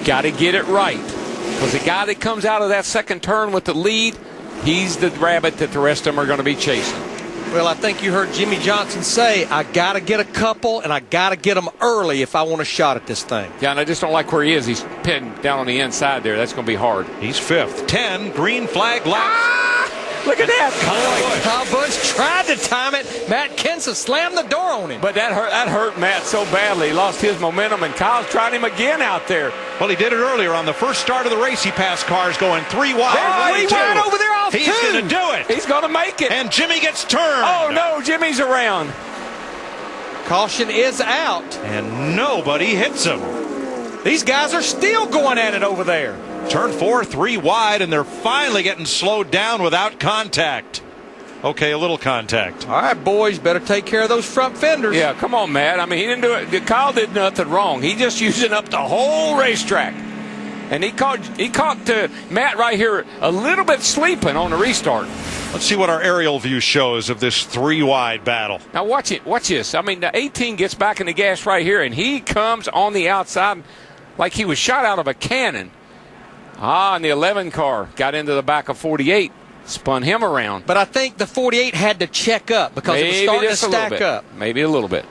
got to get it right. Because the guy that comes out of that second turn with the lead, he's the rabbit that the rest of them are going to be chasing. Well, I think you heard Jimmy Johnson say, I got to get a couple, and I got to get them early if I want a shot at this thing. Yeah, and I just don't like where he is. He's pinned down on the inside there. That's going to be hard. He's fifth. 10 green flag laps. Look at that. Kyle Busch tried to time it. Matt Kenseth slammed the door on him. But that hurt Matt so badly. He lost his momentum, and Kyle's trying him again out there. Well, he did it earlier on the first start of the race. He passed cars going 3 wide. There's 3 wide over there off He's going to do it. He's going to make it. And Jimmy gets turned. Oh, no, Jimmy's around. Caution is out. And nobody hits him. These guys are still going at it over there. Turn 4, 3 wide, and they're finally getting slowed down without contact. Okay, a little contact. All right, boys, better take care of those front fenders. Yeah, come on, Matt. I mean, he didn't do it. Kyle did nothing wrong. He just using up the whole racetrack. And he caught Matt right here a little bit sleeping on the restart. Let's see what our aerial view shows of this 3 wide battle. Now watch it. Watch this. I mean, the 18 gets back in the gas right here, and he comes on the outside like he was shot out of a cannon. And the 11 car got into the back of 48, spun him around. But I think the 48 had to check up because it was starting to stack up. Maybe a little bit.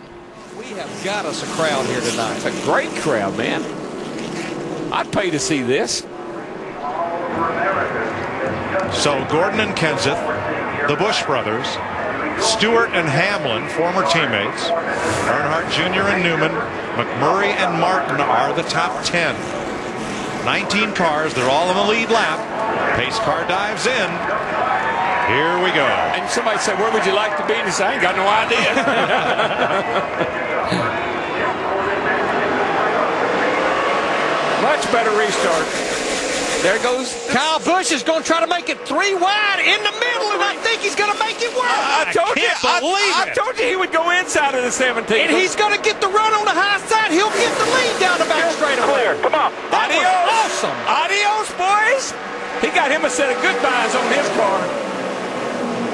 We have got us a crowd here tonight. It's a great crowd, man. I'd pay to see this. So Gordon and Kenseth, the Busch brothers, Stewart and Hamlin, former teammates, Earnhardt Jr. and Newman, McMurray and Martin are the top 10. 19 cars, they're all in the lead lap. Pace car dives in. Here we go. And somebody said, where would you like to be? And he said, I ain't got no idea. Much better restart. There goes Kyle Busch is going to try to make it 3 wide in the middle, and I think he's going to make it work. I told you he would go inside of the 17. And he's going to get the run on the high side. He'll get the lead down the back straightaway. Come on. That was awesome. Adios, boys. He got him a set of goodbyes on his car.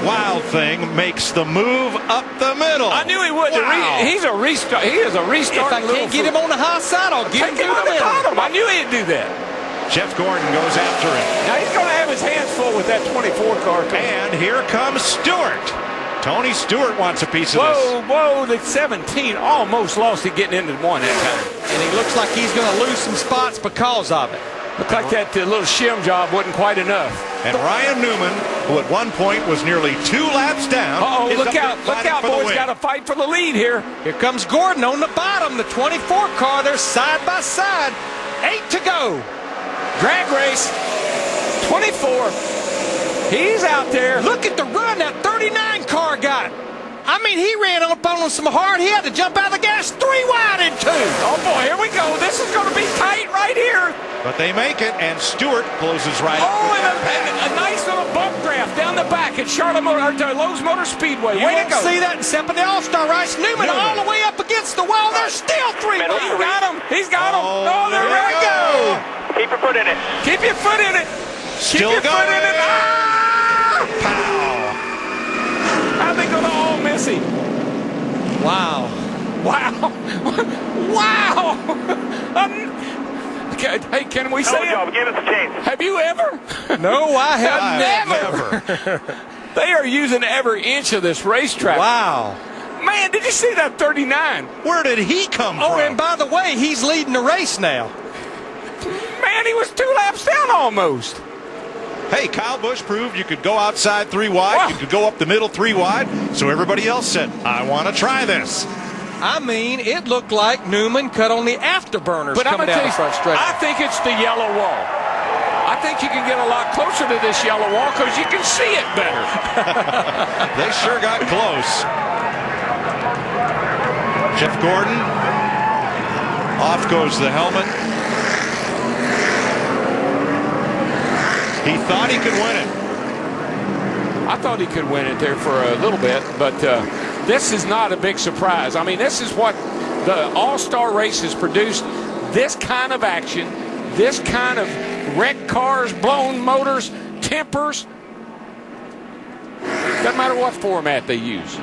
Wild Thing makes the move up the middle. I knew he would. Wow. He's a restart. He is a restart. If I can't get him on the high side, I'll get him Take him through on the the middle. bottom. I knew he'd do that. Jeff Gordon goes after him. Now he's going to have his hands full with that 24 car. And here comes Stewart. Tony Stewart wants a piece of this. Whoa, the 17 almost lost it getting into one that time. And he looks like he's going to lose some spots because of it. Looked like that little shim job wasn't quite enough. And Ryan Newman, who at one point was nearly 2 laps down. Uh-oh, is look up out, for the boys. win. Got to fight for the lead here. Here comes Gordon on the bottom, the 24 car. They're side by side. 8 to go. Drag race. 24. He's out there. Look at the run that 39 car got. I mean, he ran up on him some hard. He had to jump out of the gas 3 wide in 2. Oh, boy, here we go. This is going to be tight right here. But they make it, and Stewart closes right up. Oh, and a nice little bump draft down the back at Lowe's Motor Speedway. You Way to won't go. see that except in the All-Star race. Newman all the way up against the wall. There's still 3 wide. He got him. He's got him. Oh, there we go. Keep your foot in it. Keep your foot in it. Still Keep your foot in it. going. Ah! Pow. How'd they go to all missy? Wow. Wow. Wow. Hey, can we say it? Give us a chance. Have you ever? No, I have Never. They are using every inch of this racetrack. Wow. Man, did you see that 39? Where did he come from? Oh, and by the way, he's leading the race now. Man, he was 2 laps down almost. Hey, Kyle Busch proved you could go outside 3 wide, Wow. you could go up the middle 3 wide, so everybody else said, I want to try this. I mean, it looked like Newman cut on the afterburners But I'm coming going to down tell the you, front straight. I think it's the yellow wall. I think you can get a lot closer to this yellow wall because you can see it better. They sure got close. Jeff Gordon, off goes the helmet. He thought he could win it. I thought he could win it there for a little bit, but this is not a big surprise. I mean, this is what the All-Star race has produced, this kind of action, this kind of wrecked cars, blown motors, tempers. Doesn't matter what format they use.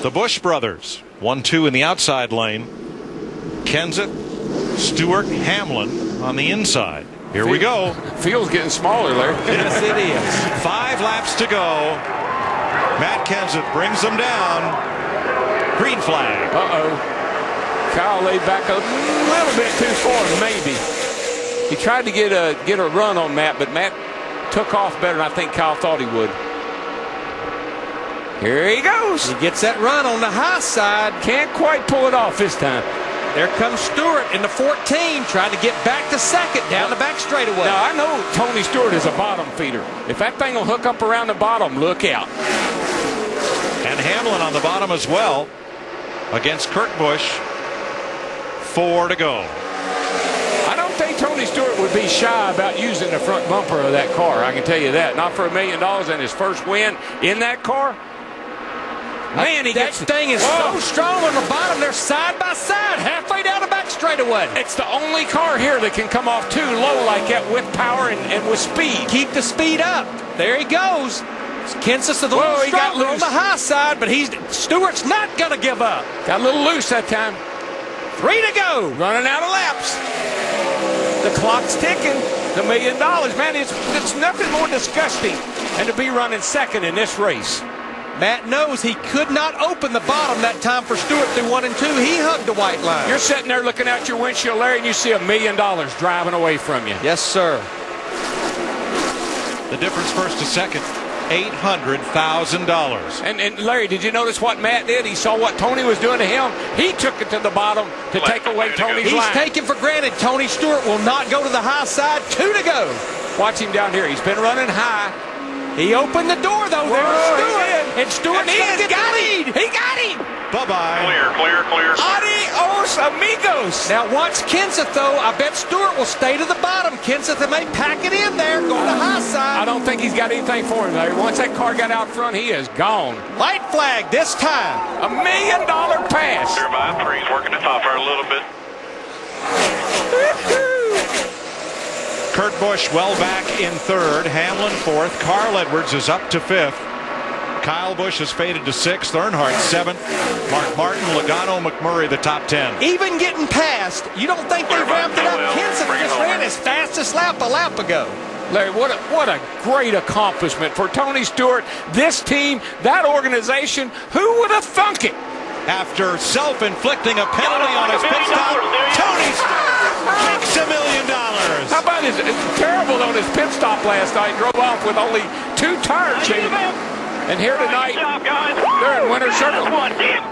The Busch brothers, 1-2 in the outside lane. Kenseth, Stewart, Hamlin on the inside. Here we go. Field's getting smaller, Larry. Yes, it is. 5 laps to go. Matt Kenseth brings them down. Green flag. Kyle laid back a little bit too far, maybe. He tried to get a run on Matt, but Matt took off better than I think Kyle thought he would. Here he goes. He gets that run on the high side. Can't quite pull it off this time. There comes Stewart in the 14, trying to get back to second down the back straightaway. Now, I know Tony Stewart is a bottom feeder. If that thing will hook up around the bottom, look out. And Hamlin on the bottom as well against Kurt Busch. 4 to go. I don't think Tony Stewart would be shy about using the front bumper of that car. I can tell you that. Not for $1 million and his first win in that car. Man, that thing is so strong on the bottom. They're side by side, halfway down the back straightaway. It's the only car here that can come off too low like that with power and with speed. Keep the speed up. There he goes. Kenseth's a little stronger on the high side, but Stewart's not going to give up. Got a little loose that time. 3 to go. Running out of laps. The clock's ticking. The $1 million. Man, it's nothing more disgusting than to be running second in this race. Matt knows he could not open the bottom that time for Stewart through 1 and 2. He hugged the white line. You're sitting there looking out your windshield, Larry, and you see $1 million driving away from you. Yes, sir. The difference first to second, $800,000. And Larry, did you notice what Matt did? He saw what Tony was doing to him. He took it to the bottom to take away Tony's line. He's taken for granted Tony Stewart will not go to the high side. 2 to go. Watch him down here. He's been running high. He opened the door, though. There's Stewart. And Stewart's going to get the lead. He got him. Bye-bye. Clear. Adios, amigos. Now watch Kenseth, though. I bet Stewart will stay to the bottom. Kenseth may pack it in there, go to the high side. I don't think he's got anything for him, Larry. Once that car got out front, he is gone. White flag this time. $1 million pass. They're by 3. He's working the top there a little bit. Kurt Busch well back in 3rd. Hamlin 4th. Carl Edwards is up to 5th. Kyle Busch has faded to 6th. Earnhardt 7th. Mark Martin, Logano, McMurray the top 10. Even getting past, you don't think they've ramped it up. Kenseth just ran his fastest lap a lap ago. Larry, what a great accomplishment for Tony Stewart, this team, that organization. Who would have thunk it? After self-inflicting a penalty on his pit stop, Tony Stewart takes $1 million. How about it's terrible on his pit stop last night? Drove off with only 2 tire changes. And here tonight, they're in winter circle.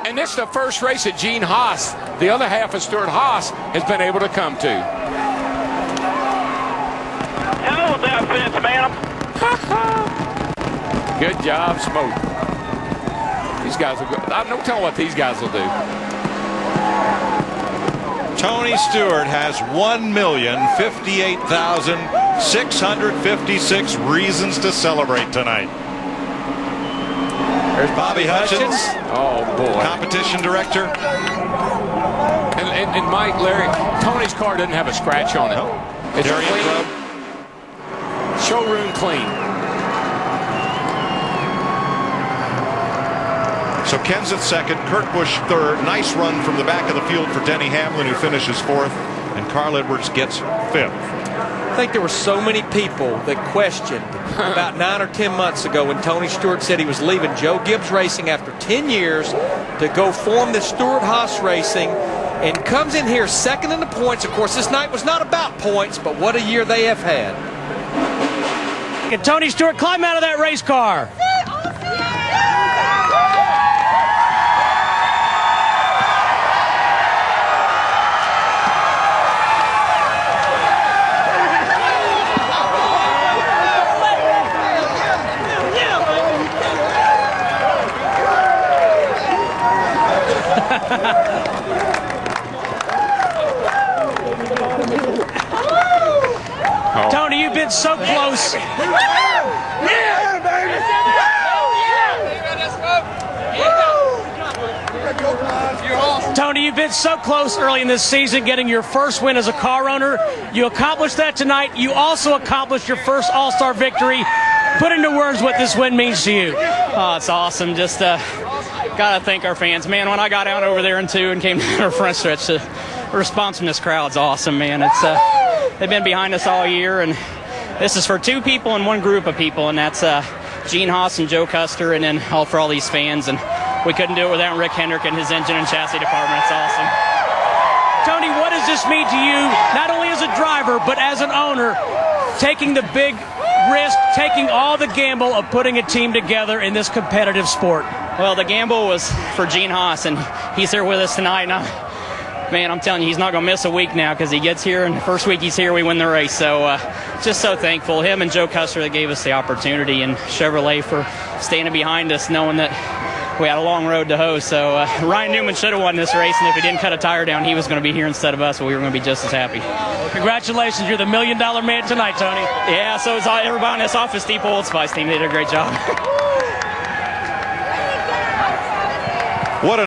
And this is the first race that Gene Haas, the other half of Stuart Haas, has been able to come to. Hello, that fence, man. Good job, Smoke. These guys will go. I'm no telling what these guys will do. Tony Stewart has 1,058,656 reasons to celebrate tonight. There's Bobby Hutchins. Oh, boy. Competition director. And Mike, Larry, Tony's car doesn't have a scratch on it. No. It's Darian clean. Grubb. Showroom clean. So Kenseth 2nd, Kurt Busch 3rd. Nice run from the back of the field for Denny Hamlin, who finishes 4th, and Carl Edwards gets 5th. I think there were so many people that questioned about 9 or 10 months ago when Tony Stewart said he was leaving Joe Gibbs Racing after 10 years to go form the Stewart Haas Racing, and comes in here 2nd in the points. Of course, this night was not about points, but what a year they have had. Can Tony Stewart climb out of that race car? Tony, you've been so close. Tony, you've been so close early in this season, getting your first win as a car owner. You accomplished that tonight. You also accomplished your first All-Star victory. Put into words what this win means to you. Oh, it's awesome. Just gotta thank our fans, man. When I got out over there in 2 and came down our front stretch to response from this crowd's awesome, man. It's they've been behind us all year, and this is for two people and one group of people, and that's Gene Haas and Joe Custer, and then all for all these fans. And we couldn't do it without Rick Hendrick and his engine and chassis department. It's awesome. Tony, what does this mean to you, not only as a driver, but as an owner, taking the big risk, taking all the gamble of putting a team together in this competitive sport? Well, the gamble was for Gene Haas, and he's here with us tonight. And man, I'm telling you, he's not going to miss a week now because he gets here, and the first week he's here, we win the race. So just so thankful. Him and Joe Custer that gave us the opportunity, and Chevrolet for standing behind us, knowing that we had a long road to hoe. So Ryan Newman should have won this race, and if he didn't cut a tire down, he was going to be here instead of us, but we were going to be just as happy. Congratulations, you're the $1 million man tonight, Tony. Yeah, so is everybody in this office. Steve Old Spice team, they did a great job.